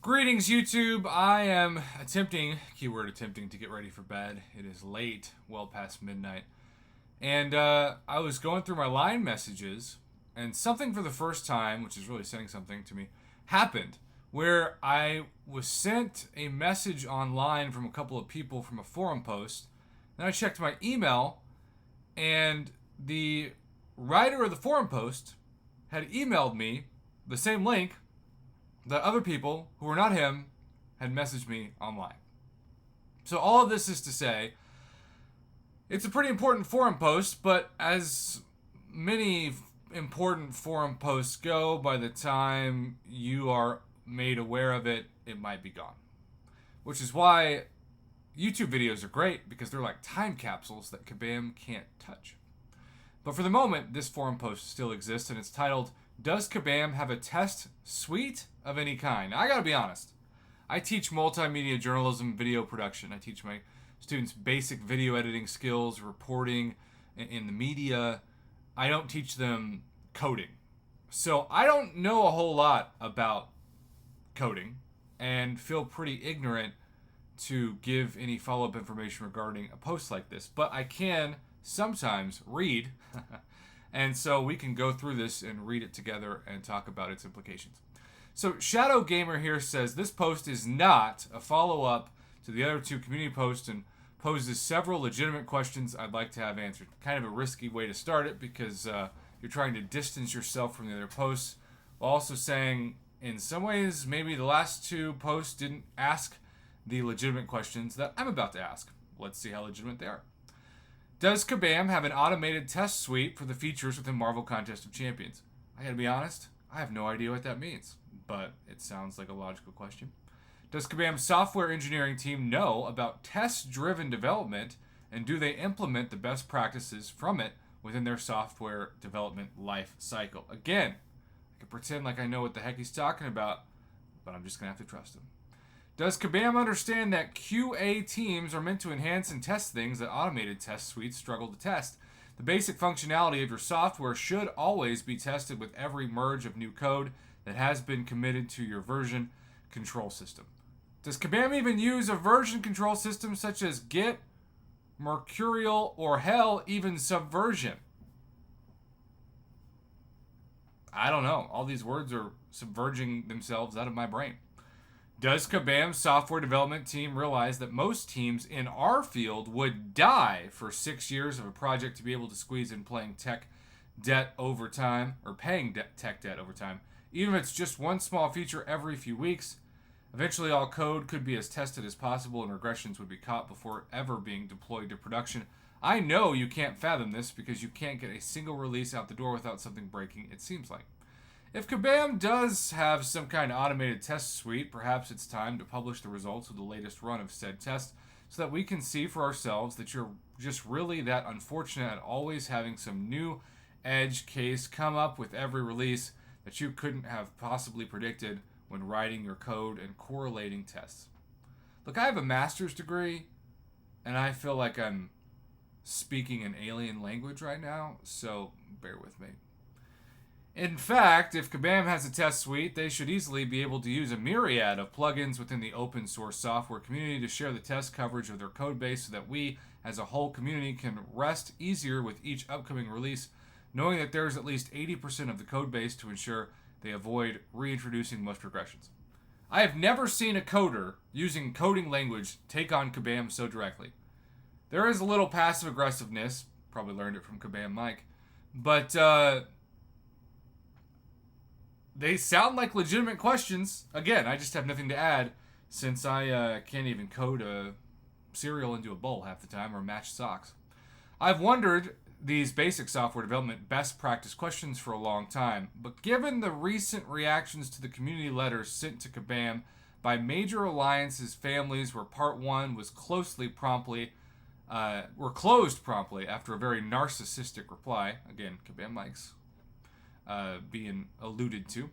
Greetings, YouTube. I am keyword attempting to get ready for bed. It is late, well past midnight. And I was going through my line messages, and something for the first time, which is really saying something to me, happened where I was sent a message online from a couple of people from a forum post. Then I checked my email, and the writer of the forum post had emailed me the same link that other people who were not him had messaged me online. So all of this is to say, it's a pretty important forum post, but as many important forum posts go, by the time you are made aware of it, it might be gone. Which is why YouTube videos are great, because they're like time capsules that Kabam can't touch. But for the moment, this forum post still exists, and it's titled, "Does Kabam have a test suite of any kind?" Now, I gotta be honest. I teach multimedia journalism, video production. I teach my students basic video editing skills, reporting in the media. I don't teach them coding. So I don't know a whole lot about coding and feel pretty ignorant to give any follow-up information regarding a post like this. But I can sometimes read and so we can go through this and read it together and talk about its implications. So Shadow Gamer here says this post is not a follow-up to the other two community posts and poses several legitimate questions I'd like to have answered. Kind of a risky way to start it because you're trying to distance yourself from the other posts, while also saying in some ways maybe the last two posts didn't ask the legitimate questions that I'm about to ask. Let's see how legitimate they are. Does Kabam have an automated test suite for the features within Marvel Contest of Champions? I gotta be honest, I have no idea what that means, but it sounds like a logical question. Does Kabam's software engineering team know about test-driven development, and do they implement the best practices from it within their software development life cycle? Again, I can pretend like I know what the heck he's talking about, but I'm just gonna have to trust him. Does Kabam understand that QA teams are meant to enhance and test things that automated test suites struggle to test? The basic functionality of your software should always be tested with every merge of new code that has been committed to your version control system. Does Kabam even use a version control system such as Git, Mercurial, or hell, even Subversion? I don't know. All these words are subverging themselves out of my brain. Does Kabam's software development team realize that most teams in our field would die for 6 years of a project to be able to squeeze in paying tech debt over time, even if it's just one small feature every few weeks? Eventually, all code could be as tested as possible and regressions would be caught before ever being deployed to production. I know you can't fathom this because you can't get a single release out the door without something breaking, it seems like. If Kabam does have some kind of automated test suite, perhaps it's time to publish the results of the latest run of said test so that we can see for ourselves that you're just really that unfortunate at always having some new edge case come up with every release that you couldn't have possibly predicted when writing your code and correlating tests. Look, I have a master's degree, and I feel like I'm speaking an alien language right now, so bear with me. In fact, if Kabam has a test suite, they should easily be able to use a myriad of plugins within the open source software community to share the test coverage of their code base so that we, as a whole community, can rest easier with each upcoming release, knowing that there's at least 80% of the code base to ensure they avoid reintroducing most regressions. I have never seen a coder using coding language take on Kabam so directly. There is a little passive aggressiveness, probably learned it from Kabam Mike, but they sound like legitimate questions. Again, I just have nothing to add since I can't even code a cereal into a bowl half the time or match socks. I've wondered these basic software development best practice questions for a long time, but given the recent reactions to the community letters sent to Kabam by major alliances families where part 1 was closed promptly after a very narcissistic reply, again, Kabam Mike's being alluded to.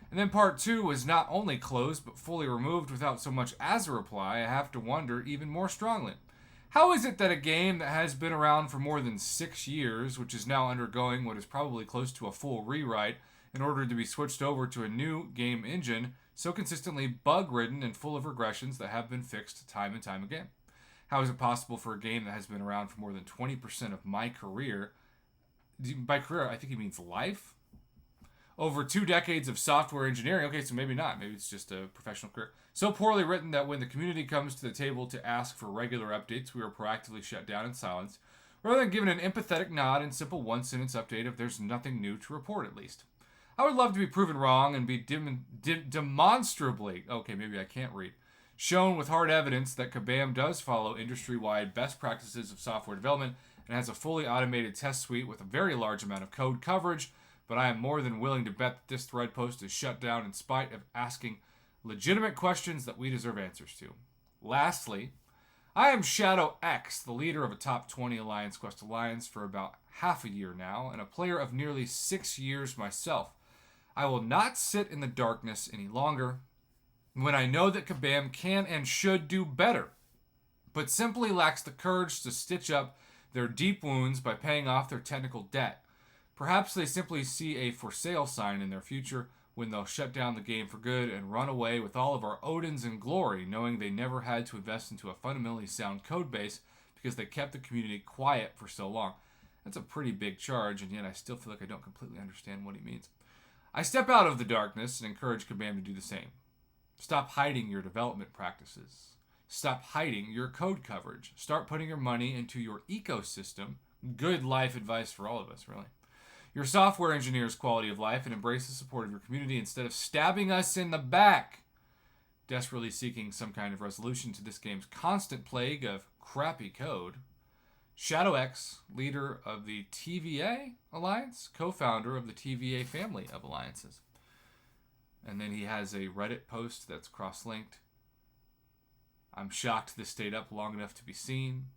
And then part 2 was not only closed, but fully removed without so much as a reply. I have to wonder even more strongly. How is it that a game that has been around for more than 6 years, which is now undergoing what is probably close to a full rewrite in order to be switched over to a new game engine, so consistently bug-ridden and full of regressions that have been fixed time and time again? How is it possible for a game that has been around for more than 20% of my career, by career I think he means life, over 2 decades of software engineering, okay, so maybe not, maybe it's just a professional career, so poorly written that when the community comes to the table to ask for regular updates, we are proactively shut down in silence, rather than given an empathetic nod and simple one-sentence update if there's nothing new to report at least. I would love to be proven wrong and be demonstrably, okay, maybe I can't read, shown with hard evidence that Kabam does follow industry-wide best practices of software development and has a fully automated test suite with a very large amount of code coverage, but I am more than willing to bet that this thread post is shut down in spite of asking legitimate questions that we deserve answers to. Lastly, I am Shadow X, the leader of a top 20 Alliance Quest alliance for about half a year now, and a player of nearly 6 years myself. I will not sit in the darkness any longer when I know that Kabam can and should do better, but simply lacks the courage to stitch up their deep wounds by paying off their technical debt. Perhaps they simply see a for sale sign in their future when they'll shut down the game for good and run away with all of our Odins in glory, knowing they never had to invest into a fundamentally sound code base because they kept the community quiet for so long. That's a pretty big charge, and yet I still feel like I don't completely understand what he means. I step out of the darkness and encourage Kabam to do the same. Stop hiding your development practices. Stop hiding your code coverage. Start putting your money into your ecosystem. Good life advice for all of us, really. Your software engineer's quality of life, and embrace the support of your community instead of stabbing us in the back, desperately seeking some kind of resolution to this game's constant plague of crappy code. Shadow X, leader of the TVA Alliance, co-founder of the TVA family of alliances. And then he has a Reddit post that's cross-linked. I'm shocked this stayed up long enough to be seen.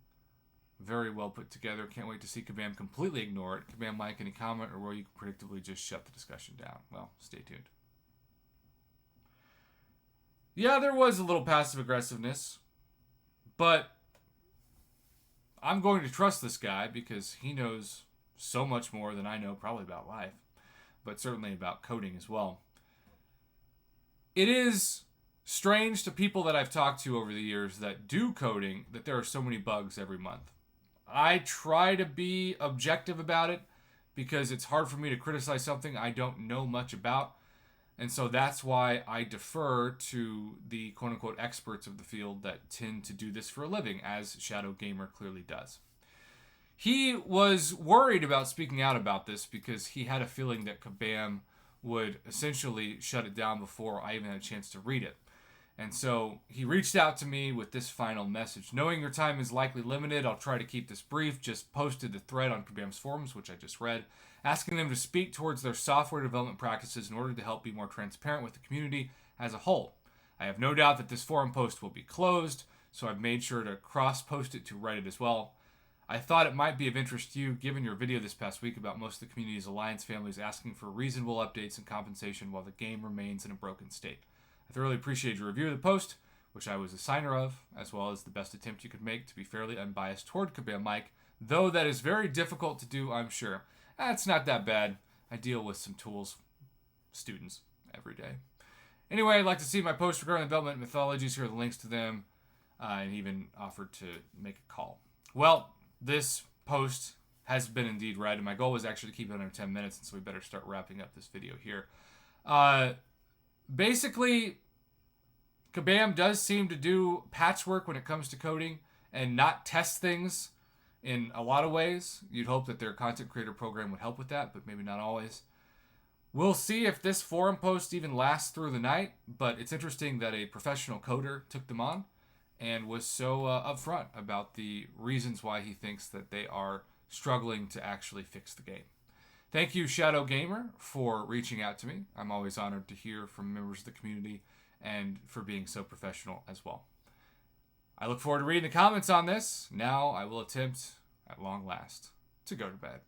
Very well put together. Can't wait to see Kabam completely ignore it. Kabam, Mike, any comment, or will you predictably just shut the discussion down? Well, stay tuned. Yeah, there was a little passive aggressiveness, but I'm going to trust this guy because he knows so much more than I know, probably about life, but certainly about coding as well. It is strange to people that I've talked to over the years that do coding that there are so many bugs every month. I try to be objective about it because it's hard for me to criticize something I don't know much about. And so that's why I defer to the quote-unquote experts of the field that tend to do this for a living, as Shadow Gamer clearly does. He was worried about speaking out about this because he had a feeling that Kabam would essentially shut it down before I even had a chance to read it. And so he reached out to me with this final message. Knowing your time is likely limited, I'll try to keep this brief. Just posted the thread on Kabam's forums, which I just read, asking them to speak towards their software development practices in order to help be more transparent with the community as a whole. I have no doubt that this forum post will be closed, so I've made sure to cross-post it to Reddit as well. I thought it might be of interest to you, given your video this past week about most of the community's alliance families asking for reasonable updates and compensation while the game remains in a broken state. I thoroughly appreciate your review of the post, which I was a signer of, as well as the best attempt you could make to be fairly unbiased toward Kabam Mike, though that is very difficult to do, I'm sure. It's not that bad. I deal with some tools students every day. Anyway, I'd like to see my post regarding the development mythologies. Here are the links to them, and even offered to make a call. Well, this post has been indeed read, and my goal was actually to keep it under 10 minutes, and so we better start wrapping up this video here. Basically, Kabam does seem to do patchwork when it comes to coding and not test things in a lot of ways. You'd hope that their content creator program would help with that, but maybe not always. We'll see if this forum post even lasts through the night, but it's interesting that a professional coder took them on and was so upfront about the reasons why he thinks that they are struggling to actually fix the game. Thank you, Shadow Gamer, for reaching out to me. I'm always honored to hear from members of the community and for being so professional as well. I look forward to reading the comments on this. Now I will attempt, at long last, to go to bed.